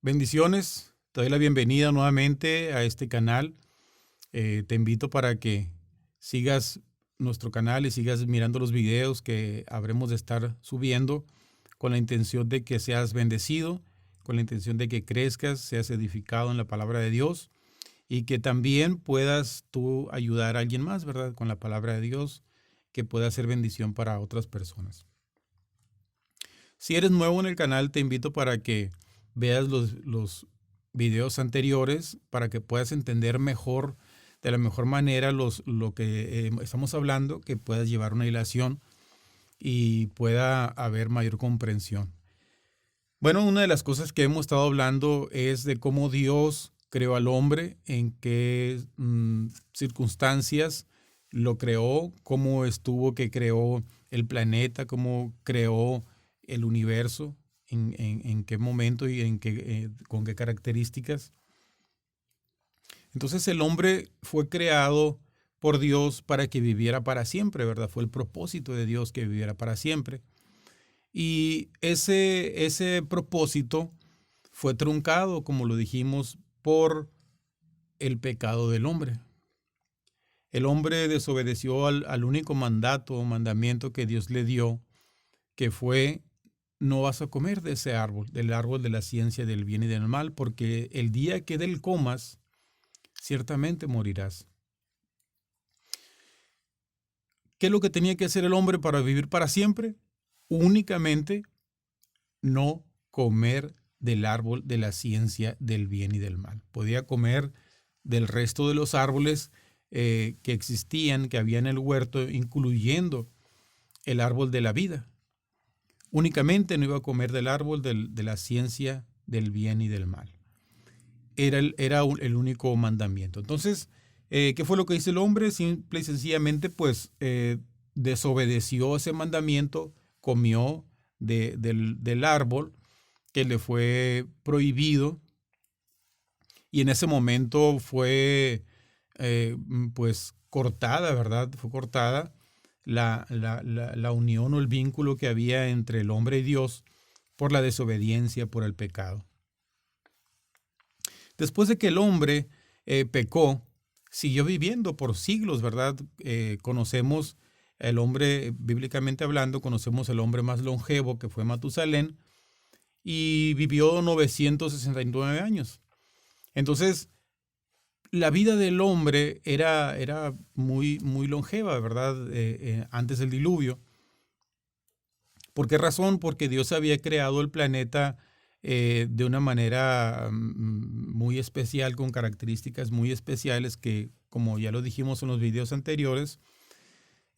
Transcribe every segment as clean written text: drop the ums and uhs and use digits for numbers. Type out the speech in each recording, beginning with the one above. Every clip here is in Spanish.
Bendiciones, te doy la bienvenida nuevamente a este canal. Te invito para que sigas nuestro canal y sigas mirando los videos que habremos de estar subiendo con la intención de que seas bendecido, con la intención de que crezcas, seas edificado en la palabra de Dios y que también puedas tú ayudar a alguien más, ¿verdad? Con la palabra de Dios, que pueda ser bendición para otras personas. Si eres nuevo en el canal, te invito para que veas los videos anteriores para que puedas entender mejor, de la mejor manera, lo que estamos hablando, que puedas llevar una ilación y pueda haber mayor comprensión. Bueno, una de las cosas que hemos estado hablando es de cómo Dios creó al hombre, en qué circunstancias lo creó, cómo estuvo que creó el planeta, cómo creó el universo, en qué momento y con qué características. Entonces el hombre fue creado por Dios para que viviera para siempre, ¿verdad? Fue el propósito de Dios que viviera para siempre. Y ese propósito fue truncado, como lo dijimos, por el pecado del hombre. El hombre desobedeció al único mandato o mandamiento que Dios le dio, que fue: no vas a comer de ese árbol, del árbol de la ciencia del bien y del mal, porque el día que del comas, ciertamente morirás. ¿Qué es lo que tenía que hacer el hombre para vivir para siempre? Únicamente no comer del árbol de la ciencia del bien y del mal. Podía comer del resto de los árboles que existían, que había en el huerto, incluyendo el árbol de la vida. Únicamente no iba a comer del árbol de la ciencia del bien y del mal. Era el único mandamiento. Entonces, ¿qué fue lo que hizo el hombre? Simple y sencillamente, pues, desobedeció ese mandamiento, comió del árbol que le fue prohibido, y en ese momento fue, pues, cortada, ¿verdad? Fue cortada la unión o el vínculo que había entre el hombre y Dios por la desobediencia, por el pecado. Después de que el hombre pecó, siguió viviendo por siglos, ¿verdad? Conocemos el hombre, bíblicamente hablando, conocemos el hombre más longevo, que fue Matusalén, y vivió 969 años. Entonces, la vida del hombre era muy, muy longeva, ¿verdad? Antes del diluvio. ¿Por qué razón? Porque Dios había creado el planeta de una manera muy especial, con características muy especiales que, como ya lo dijimos en los videos anteriores,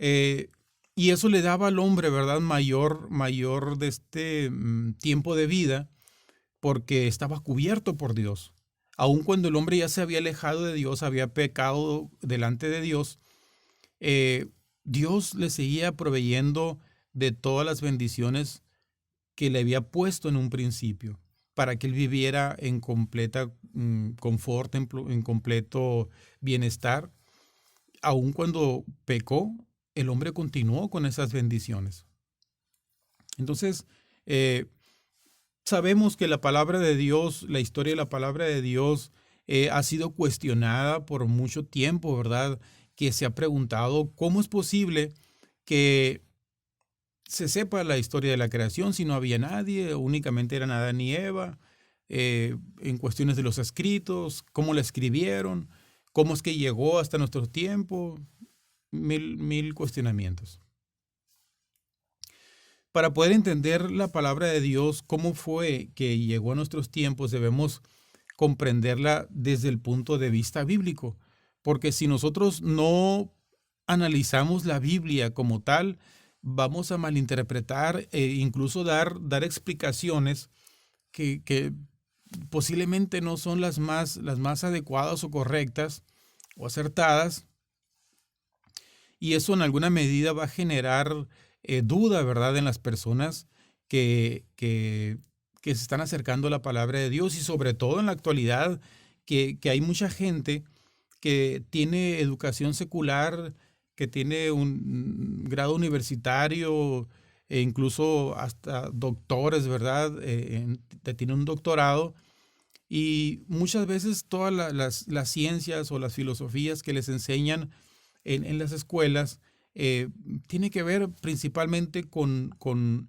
eh, y eso le daba al hombre, ¿verdad? Mayor de tiempo de vida, porque estaba cubierto por Dios. Aun cuando el hombre ya se había alejado de Dios, había pecado delante de Dios, eh, Dios le seguía proveyendo de todas las bendiciones que le había puesto en un principio, para que él viviera en completa confort, en completo bienestar. Aun cuando pecó, el hombre continuó con esas bendiciones. Entonces, eh, sabemos que la palabra de Dios, la historia de la palabra de Dios, ha sido cuestionada por mucho tiempo, ¿verdad? Que se ha preguntado cómo es posible que se sepa la historia de la creación si no había nadie, únicamente eran Adán y Eva, en cuestiones de los escritos, cómo la escribieron, cómo es que llegó hasta nuestros tiempos, mil cuestionamientos. Para poder entender la palabra de Dios, cómo fue que llegó a nuestros tiempos, debemos comprenderla desde el punto de vista bíblico, porque si nosotros no analizamos la Biblia como tal, vamos a malinterpretar e incluso dar explicaciones que posiblemente no son las más adecuadas o correctas o acertadas, y eso en alguna medida va a generar duda, ¿verdad?, en las personas que se están acercando a la palabra de Dios, y sobre todo en la actualidad, que hay mucha gente que tiene educación secular, que tiene un grado universitario e incluso hasta doctores, ¿verdad? Tiene un doctorado, Y muchas veces todas las ciencias o las filosofías que les enseñan en las escuelas eh, tiene que ver principalmente con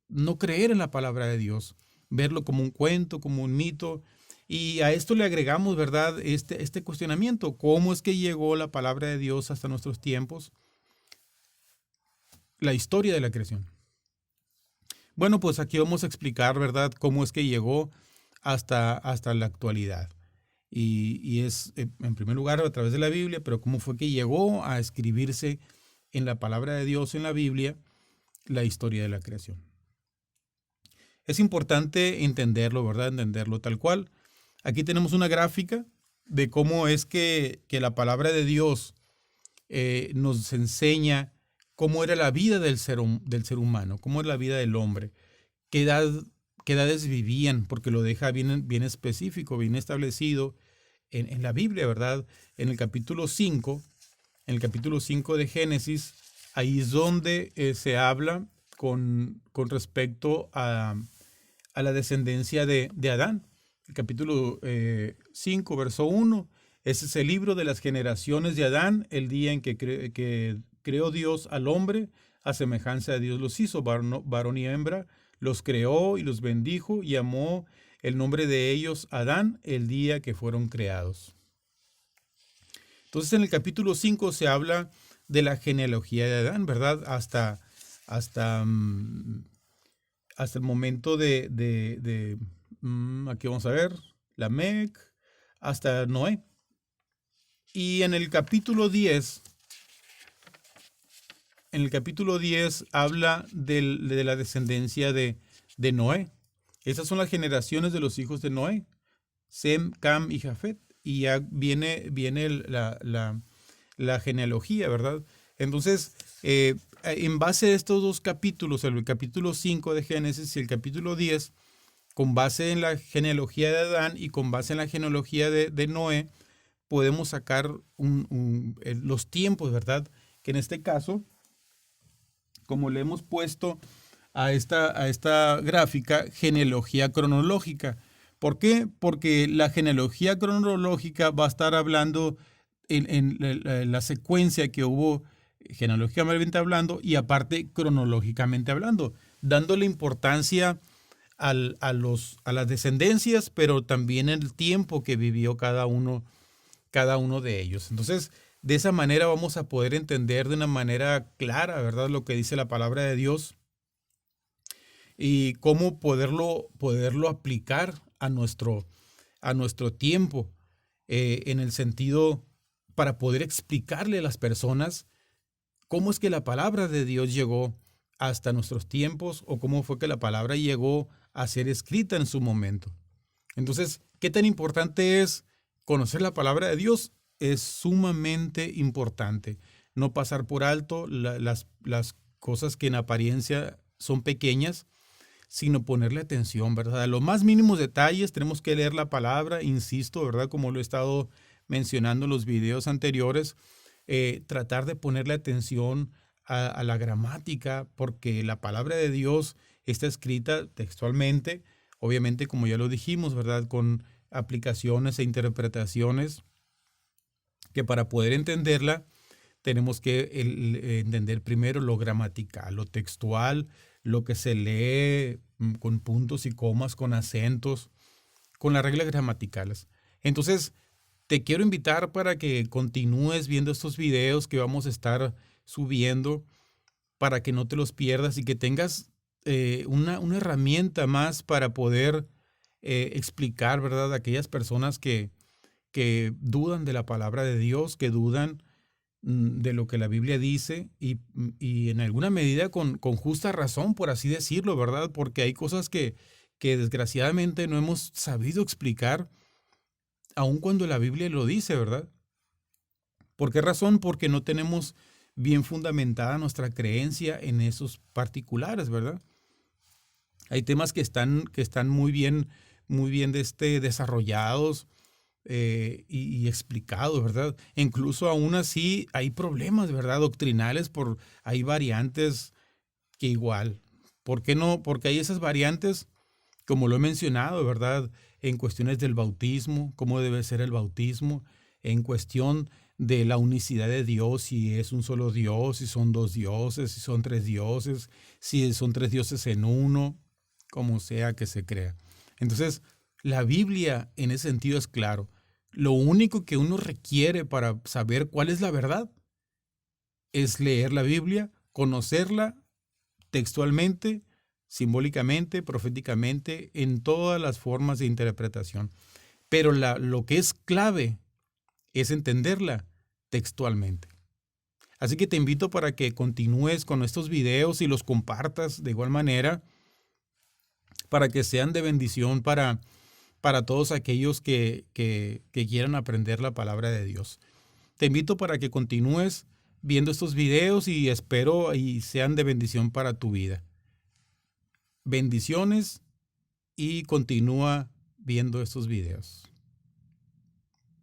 no creer en la palabra de Dios, verlo como un cuento, como un mito. Y a esto le agregamos, ¿verdad? Este cuestionamiento, ¿cómo es que llegó la palabra de Dios hasta nuestros tiempos? La historia de la creación. Bueno, pues aquí vamos a explicar, ¿verdad?, cómo es que llegó hasta la actualidad. Y es, en primer lugar, a través de la Biblia, pero cómo fue que llegó a escribirse en la palabra de Dios, en la Biblia, la historia de la creación. Es importante entenderlo, ¿verdad? Entenderlo tal cual. Aquí tenemos una gráfica de cómo es que la palabra de Dios nos enseña cómo era la vida del ser humano, cómo era la vida del hombre, qué edad, qué edades vivían, porque lo deja bien específico, bien establecido en la Biblia, ¿verdad? En el capítulo 5, en el capítulo 5 de Génesis, ahí es donde se habla con respecto a la descendencia de Adán. El capítulo 5, verso 1, ese es el libro de las generaciones de Adán, el día en que creó Dios al hombre, a semejanza de Dios los hizo, varón y hembra, los creó y los bendijo y llamó el nombre de ellos Adán el día que fueron creados. Entonces en el capítulo 5 se habla de la genealogía de Adán, ¿verdad? Hasta, hasta el momento aquí vamos a ver, Lamec, hasta Noé. Y en el capítulo 10 habla de la descendencia de Noé. Esas son las generaciones de los hijos de Noé, Sem, Cam y Jafet. Y ya viene la genealogía, ¿verdad? Entonces, en base a estos dos capítulos, el capítulo 5 de Génesis y el capítulo 10, con base en la genealogía de Adán y con base en la genealogía de Noé, podemos sacar los tiempos, ¿verdad? Que en este caso, como le hemos puesto a esta gráfica, genealogía cronológica. ¿Por qué? Porque la genealogía cronológica va a estar hablando en la secuencia que hubo genealógicamente hablando y aparte cronológicamente hablando, dándole importancia a las descendencias, pero también el tiempo que vivió cada uno de ellos. Entonces, de esa manera vamos a poder entender de una manera clara, ¿verdad?, lo que dice la palabra de Dios y cómo poderlo aplicar a nuestro tiempo, en el sentido para poder explicarle a las personas cómo es que la palabra de Dios llegó hasta nuestros tiempos o cómo fue que la palabra llegó a ser escrita en su momento. Entonces, ¿qué tan importante es conocer la palabra de Dios? Es sumamente importante. No pasar por alto las cosas que en apariencia son pequeñas, sino ponerle atención, ¿verdad? A los más mínimos detalles tenemos que leer la palabra, insisto, ¿verdad? Como lo he estado mencionando en los videos anteriores, tratar de ponerle atención a la gramática, porque la palabra de Dios está escrita textualmente, obviamente como ya lo dijimos, ¿verdad? Con aplicaciones e interpretaciones que para poder entenderla tenemos que entender primero lo gramatical, lo textual, lo que se lee con puntos y comas, con acentos, con las reglas gramaticales. Entonces, te quiero invitar para que continúes viendo estos videos que vamos a estar subiendo para que no te los pierdas y que tengas una herramienta más para poder explicar, ¿verdad?, a aquellas personas que dudan de la palabra de Dios, que dudan de lo que la Biblia dice y en alguna medida con justa razón, por así decirlo, ¿verdad? Porque hay cosas que desgraciadamente no hemos sabido explicar, aun cuando la Biblia lo dice, ¿verdad? ¿Por qué razón? Porque no tenemos bien fundamentada nuestra creencia en esos particulares, ¿verdad? Hay temas que están muy bien desarrollados, y explicados, ¿verdad? E incluso aún así hay problemas, ¿verdad?, doctrinales, hay variantes que igual. ¿Por qué no? Porque hay esas variantes como lo he mencionado, ¿verdad? En cuestiones del bautismo, cómo debe ser el bautismo, en cuestión de la unicidad de Dios, si es un solo Dios, si son dos dioses, si son tres dioses, si son tres dioses en uno, como sea que se crea. Entonces, la Biblia en ese sentido es claro. Lo único que uno requiere para saber cuál es la verdad es leer la Biblia, conocerla textualmente, simbólicamente, proféticamente, en todas las formas de interpretación. Pero lo que es clave es entenderla textualmente. Así que te invito para que continúes con estos videos y los compartas de igual manera para que sean de bendición para todos aquellos que quieran aprender la palabra de Dios. Te invito para que continúes viendo estos videos y espero y sean de bendición para tu vida. Bendiciones y continúa viendo estos videos.